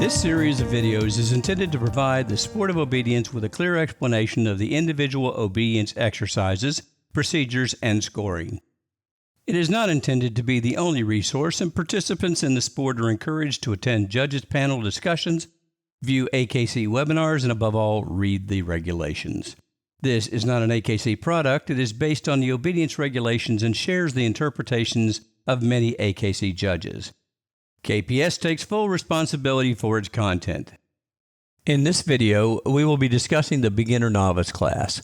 This series of videos is intended to provide the sport of obedience with a clear explanation of the individual obedience exercises, procedures, and scoring. It is not intended to be the only resource, and participants in the sport are encouraged to attend judges' panel discussions, view AKC webinars, and above all, read the regulations. This is not an AKC product. It is based on the obedience regulations and shares the interpretations of many AKC judges. KPS takes full responsibility for its content. In this video, we will be discussing the Beginner Novice class.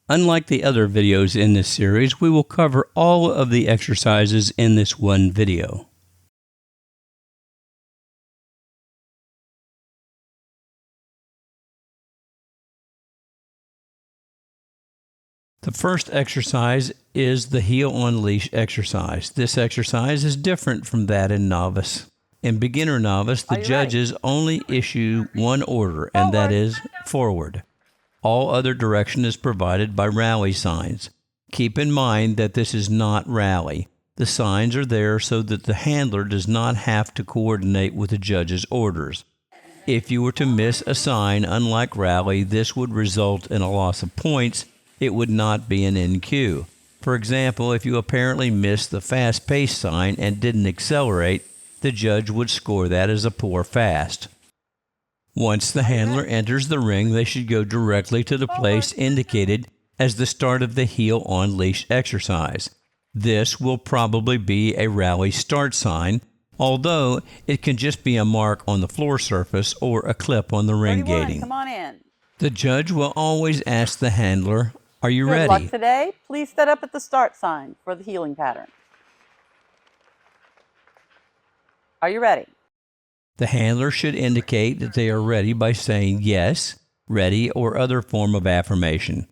Unlike the other videos in this series, we will cover all of the exercises in this one video. The first exercise is the heel on leash exercise. This exercise is different from that in novice. In beginner novice, the judges only issue one order, and that is forward. All other direction is provided by rally signs. Keep in mind that this is not rally. The signs are there so that the handler does not have to coordinate with the judge's orders. If you were to miss a sign, unlike rally, this would result in a loss of points. It would not be an NQ. For example, if you apparently missed the fast-paced sign and didn't accelerate, the judge would score that as a poor fast. Once the handler enters the ring, they should go directly to the place indicated as the start of the heel on leash exercise. This will probably be a rally start sign, although it can just be a mark on the floor surface or a clip on the ring gating. Come on in. The judge will always ask the handler, "Are you ready?" Good luck today. Please set up at the start sign for the healing pattern. Are you ready? The handler should indicate that they are ready by saying yes, ready, or other form of affirmation.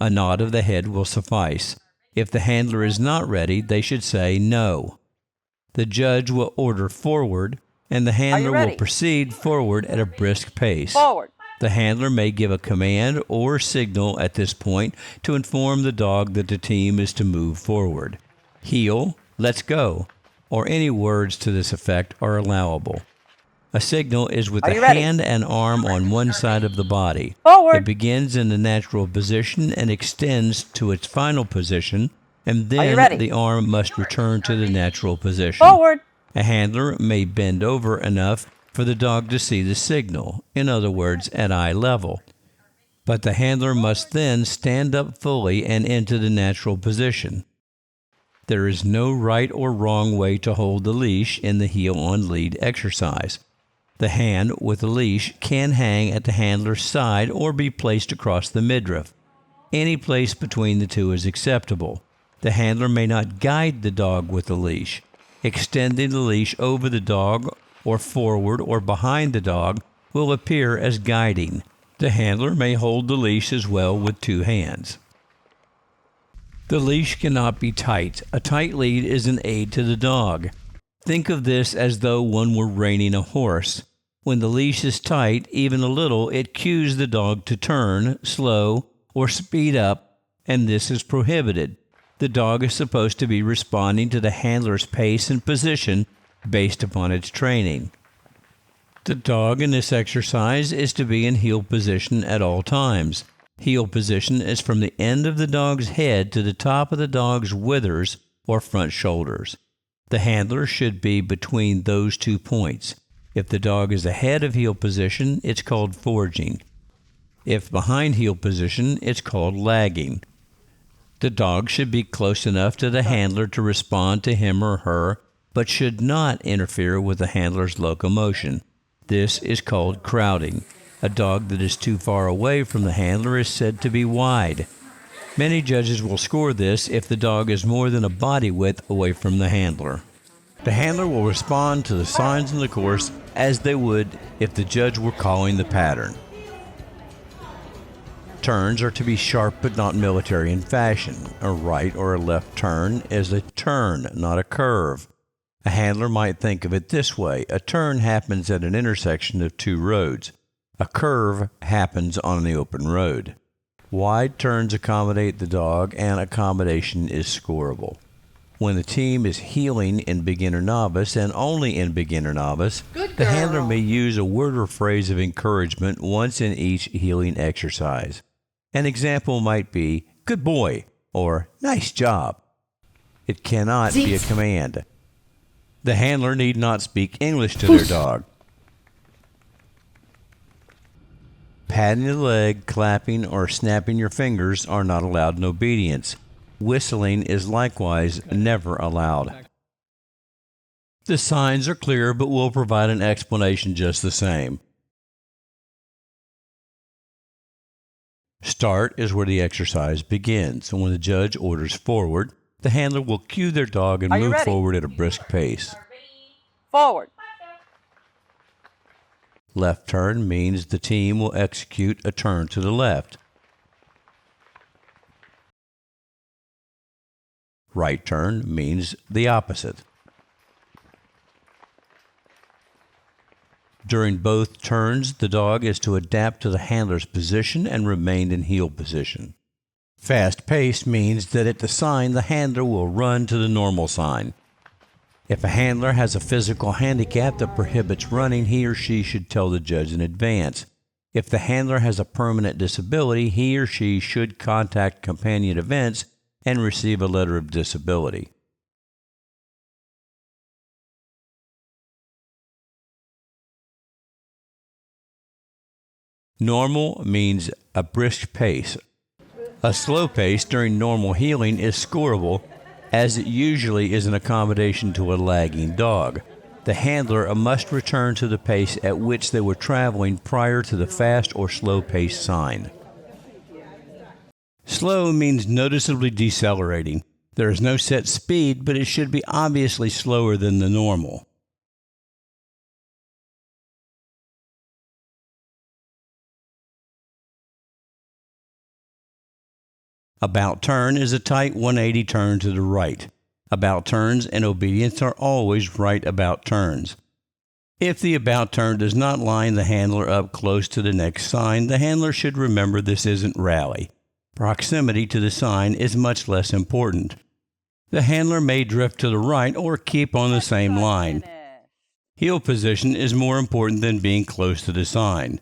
A nod of the head will suffice. If the handler is not ready, they should say no. The judge will order forward, and the handler will proceed forward at a brisk pace. Forward. The handler may give a command or signal at this point to inform the dog that the team is to move forward. Heel, let's go, or any words to this effect are allowable. A signal is with the hand and arm on one side of the body. Forward. It begins in the natural position and extends to its final position, and then the arm must return to the natural position. Forward. A handler may bend over enough for the dog to see the signal, in other words, at eye level. But the handler must then stand up fully and into the natural position. There is no right or wrong way to hold the leash in the heel on lead exercise. The hand with the leash can hang at the handler's side or be placed across the midriff. Any place between the two is acceptable. The handler may not guide the dog with the leash. Extending the leash over the dog or forward or behind the dog will appear as guiding. The handler may hold the leash as well with two hands. The leash cannot be tight. A tight lead is an aid to the dog. Think of this as though one were reining a horse. When the leash is tight, even a little, it cues the dog to turn, slow, or speed up, and this is prohibited. The dog is supposed to be responding to the handler's pace and position based upon its training. The dog in this exercise is to be in heel position at all times. Heel position is from the end of the dog's head to the top of the dog's withers or front shoulders. The handler should be between those 2 points. If the dog is ahead of heel position, it's called forging. If behind heel position, it's called lagging. The dog should be close enough to the handler to respond to him or her, but should not interfere with the handler's locomotion. This is called crowding. A dog that is too far away from the handler is said to be wide. Many judges will score this if the dog is more than a body width away from the handler. The handler will respond to the signs in the course as they would if the judge were calling the pattern. Turns are to be sharp but not military in fashion. A right or a left turn is a turn, not a curve. A handler might think of it this way: a turn happens at an intersection of two roads. A curve happens on the open road. Wide turns accommodate the dog, and accommodation is scoreable. When the team is heeling in Beginner Novice and only in Beginner Novice, the handler may use a word or phrase of encouragement once in each heeling exercise. An example might be, "Good boy," or "Nice job." It cannot be a command. The handler need not speak English to their dog. Patting the leg, clapping, or snapping your fingers are not allowed in obedience. Whistling is likewise never allowed. The signs are clear, but we'll provide an explanation just the same. Start is where the exercise begins. When the judge orders forward, the handler will cue their dog and move forward at a brisk pace. Forward. Left turn means the team will execute a turn to the left. Right turn means the opposite. During both turns, the dog is to adapt to the handler's position and remain in heel position. Fast pace means that at the sign, the handler will run to the normal sign. If a handler has a physical handicap that prohibits running, he or she should tell the judge in advance. If the handler has a permanent disability, he or she should contact companion events and receive a letter of disability. Normal means a brisk pace. A slow pace during normal heeling is scoreable, as it usually is an accommodation to a lagging dog. The handler must return to the pace at which they were traveling prior to the fast or slow pace sign. Slow means noticeably decelerating. There is no set speed, but it should be obviously slower than the normal. About turn is a tight 180 turn to the right. About turns in obedience are always right about turns. If the about turn does not line the handler up close to the next sign, the handler should remember this isn't rally. Proximity to the sign is much less important. The handler may drift to the right or keep on the same line. Heel position is more important than being close to the sign.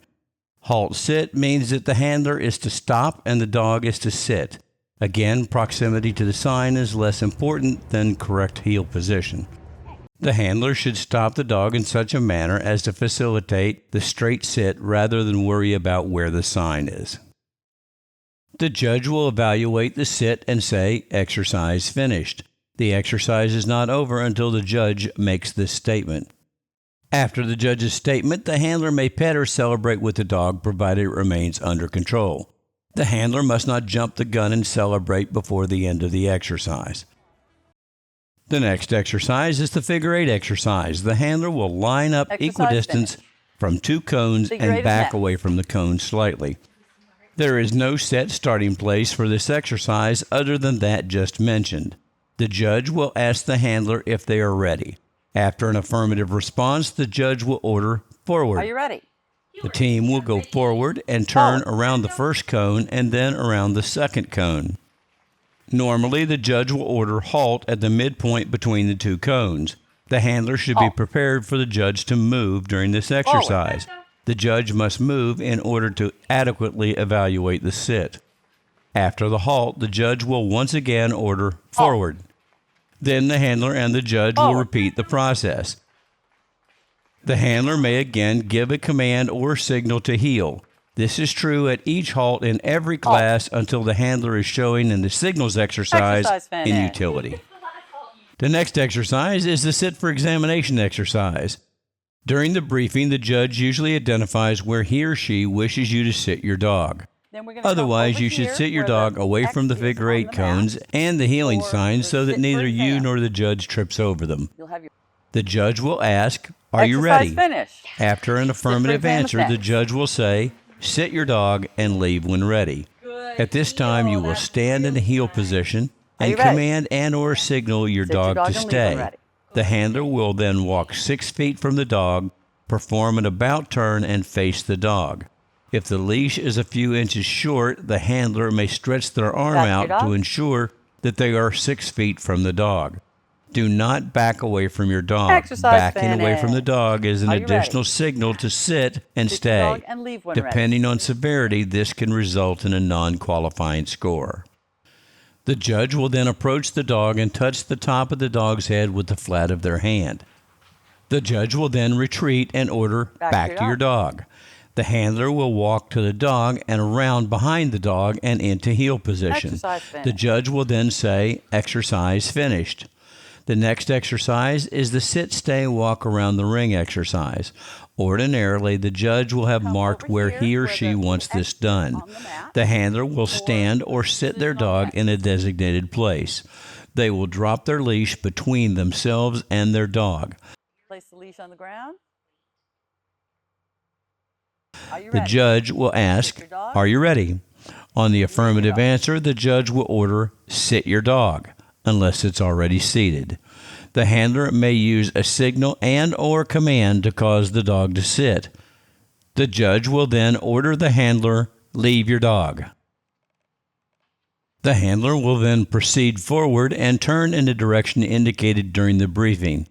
Halt sit means that the handler is to stop and the dog is to sit. Again, proximity to the sign is less important than correct heel position. The handler should stop the dog in such a manner as to facilitate the straight sit rather than worry about where the sign is. The judge will evaluate the sit and say, "Exercise finished." The exercise is not over until the judge makes this statement. After the judge's statement, the handler may pet or celebrate with the dog provided it remains under control. The handler must not jump the gun and celebrate before the end of the exercise. The next exercise is the figure 8 exercise. The handler will line up equidistance from two cones and back away from the cones slightly. There is no set starting place for this exercise other than that just mentioned. The judge will ask the handler if they are ready. After an affirmative response, the judge will order forward. Are you ready? The team will go forward and turn around the first cone and then around the second cone. Normally, the judge will order halt at the midpoint between the two cones. The handler should be prepared for the judge to move during this exercise. The judge must move in order to adequately evaluate the sit. After the halt, the judge will once again order forward. Then the handler and the judge will repeat the process. The handler may again give a command or signal to heel. This is true at each halt in every class until the handler is showing in the signals exercise in utility. The next exercise is the sit for examination exercise. During the briefing, the judge usually identifies where he or she wishes you to sit your dog. Otherwise, you should sit your dog away from the figure 8 cones and the heeling signs so that neither you nor the judge trips over them. The judge will ask, "Are you ready?" After an affirmative answer, the judge will say, "Sit your dog and leave when ready." At this time, you will stand in the heel position and command and or signal your dog to stay. The handler will then walk 6 feet from the dog, perform an about turn, and face the dog. If the leash is a few inches short, the handler may stretch their arm out to ensure that they are 6 feet from the dog. Do not back away from your dog. Exercise Backing away from the finished. dog is an Are you additional ready? signal to sit and Sit your dog stay. and leave when Depending ready. on severity, this can result in a non-qualifying score. The judge will then approach the dog and touch the top of the dog's head with the flat of their hand. The judge will then retreat and order back to your dog. The handler will walk to the dog and around behind the dog and into heel position. Exercise finished. The judge will then say, exercise finished. The next exercise is the sit, stay, walk around the ring exercise. Ordinarily, the judge will have marked where he or she wants this done. The handler will stand or sit their dog in a designated place. They will drop their leash between themselves and their dog. Place the leash on the ground. Are you The ready? judge will ask, Sit your dog. are you ready? On the affirmative answer, the judge will order, sit your dog, unless it's already seated. The handler may use a signal and or command to cause the dog to sit. The judge will then order the handler, leave your dog. The handler will then proceed forward and turn in the direction indicated during the briefing.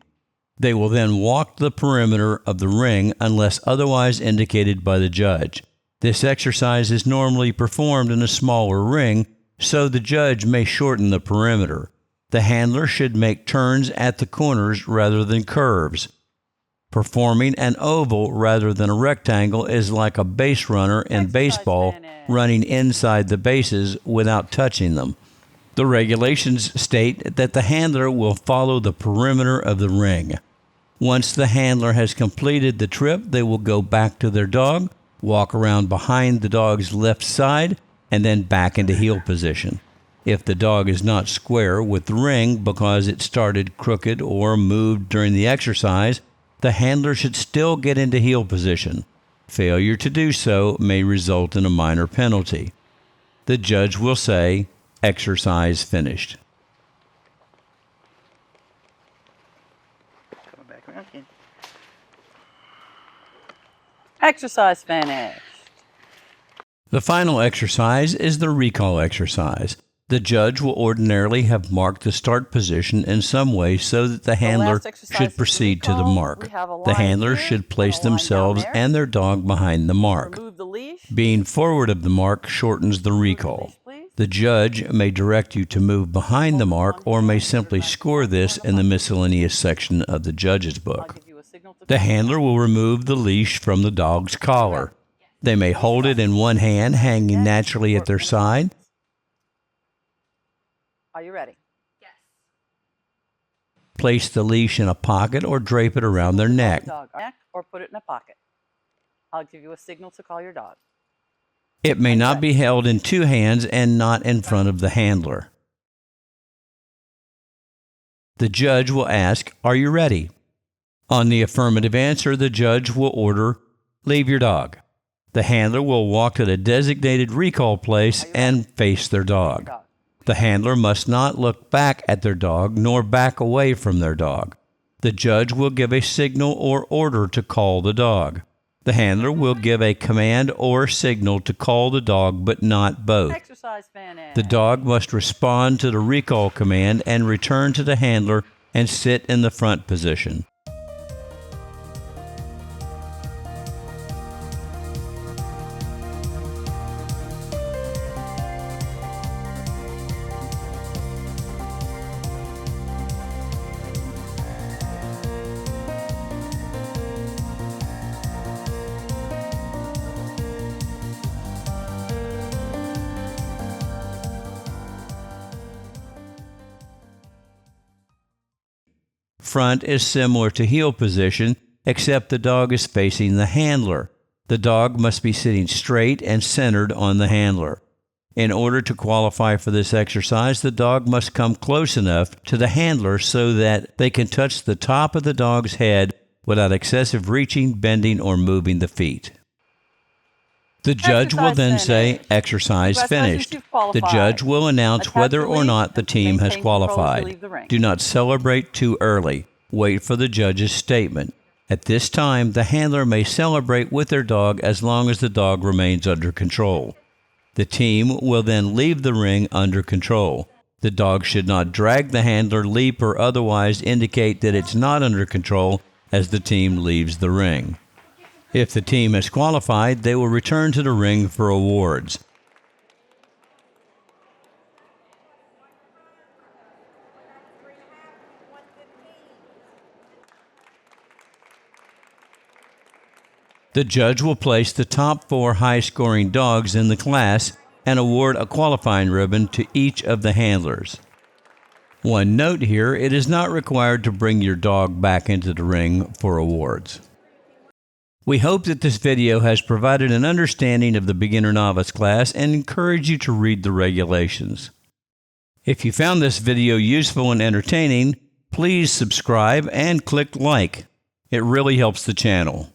They will then walk the perimeter of the ring unless otherwise indicated by the judge. This exercise is normally performed in a smaller ring, so the judge may shorten the perimeter. The handler should make turns at the corners rather than curves. Performing an oval rather than a rectangle is like a base runner in baseball running inside the bases without touching them. The regulations state that the handler will follow the perimeter of the ring. Once the handler has completed the trip, they will go back to their dog, walk around behind the dog's left side, and then back into heel position. If the dog is not square with the ring because it started crooked or moved during the exercise, the handler should still get into heel position. Failure to do so may result in a minor penalty. The judge will say, exercise finished. Go back around again. Exercise finished. The final exercise is the recall exercise. The judge will ordinarily have marked the start position in some way so that the handler should proceed to the mark. The handler should place themselves and their dog behind the mark. Remove the leash. Being forward of the mark shortens the recall. The judge may direct you to move behind the mark or may simply score this in the miscellaneous section of the judge's I'll book. give you a signal to The handler will remove the leash from the dog's collar. They may hold it in one hand, hanging naturally at their side. Are you ready? Place the leash in a pocket or drape it around their neck. Dog neck or put it in a pocket. I'll give you a signal to call your dog. It may not be held in two hands and not in front of the handler. The judge will ask, are you ready? On the affirmative answer, the judge will order, leave your dog. The handler will walk to the designated recall place and face their dog. The handler must not look back at their dog nor back away from their dog. The judge will give a signal or order to call the dog. The handler will give a command or signal to call the dog, but not both. Exercise finished. The dog must respond to the recall command and return to the handler and sit in the front position. Front is similar to heel position, except the dog is facing the handler. The dog must be sitting straight and centered on the handler. In order to qualify for this exercise, the dog must come close enough to the handler so that they can touch the top of the dog's head without excessive reaching, bending, or moving the feet. The judge will then say, exercise finished. The judge will announce whether or not the team has qualified. Do not celebrate too early. Wait for the judge's statement. At this time, the handler may celebrate with their dog as long as the dog remains under control. The team will then leave the ring under control. The dog should not drag the handler, leap, or otherwise indicate that it's not under control as the team leaves the ring. If the team has qualified, they will return to the ring for awards. The judge will place the top 4 high-scoring dogs in the class and award a qualifying ribbon to each of the handlers. One note here, it is not required to bring your dog back into the ring for awards. We hope that this video has provided an understanding of the Beginner Novice class and encourage you to read the regulations. If you found this video useful and entertaining, please subscribe and click like. It really helps the channel.